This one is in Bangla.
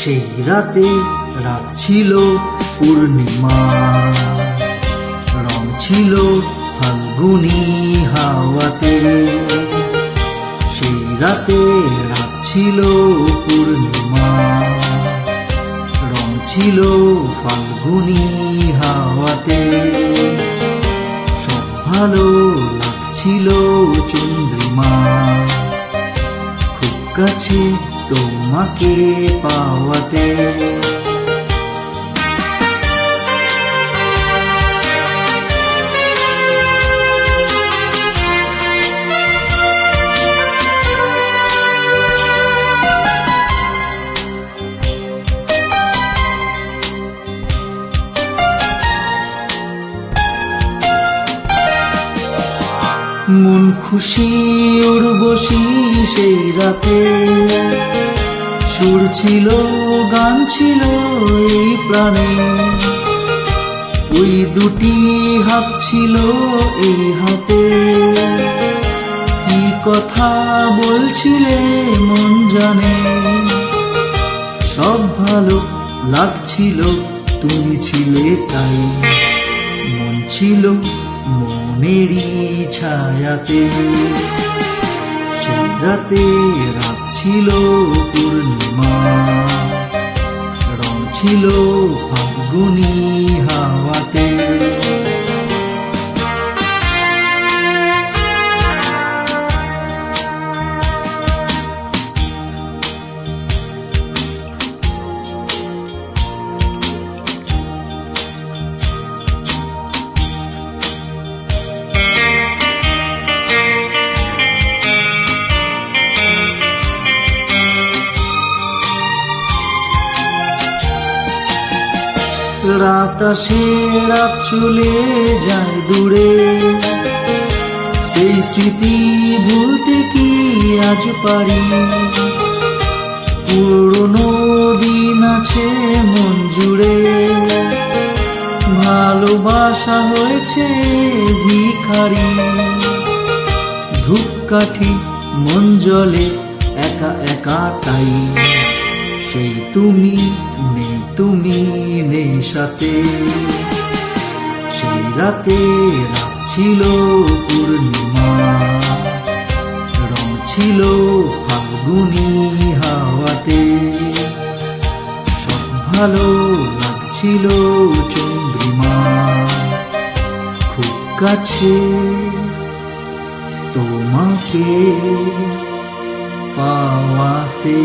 সেই রাতে রাত ছিল পূর্ণিমা, রং ছিল ফাল্গুনি হাওয়াতে। সেই রাতে রাত ছিল পূর্ণিমা, রং ছিল ফাল্গুনি হাওয়াতে। সব ভালো লাগছিল চন্দ্রিমা, খুব কাছে তোমাকে পাওয়াতে। মন খুশি উর্বশী সেই রাতে, সুর ছিল গান ছিল এই প্রাণে। ওই দুটি হাত ছিল এই হাতে, কি কথা বলছিলে মন জানে। সব ভালো লাগছিল তুমি ছিলে তাই, মন ছিল মনেরই ছায়াতে। সেই রাতে রাত ছিল পূর্ণিমা, রং ছিল ফাল্গুনি হাওয়াতে। রাত আসে রাত চলে যায় দূরে, সেই স্মৃতি ভুলতে কি আজ পারি। পুরনো দিন আছে মন জুড়ে, ভালোবাসা হয়েছে ভিখারি। ধূপকাঠি মন জ্বলে একা একা তাই, সেই তুমি নেই তুমি নেই সাথে। সেই রাতে রাত ছিল পূর্ণিমা, রং ছিল ফাল্গুনি হাওয়াতে। সব ভালো লাগছিল চন্দ্রিমা, খুব কাছে তোমাকে পাওয়াতে।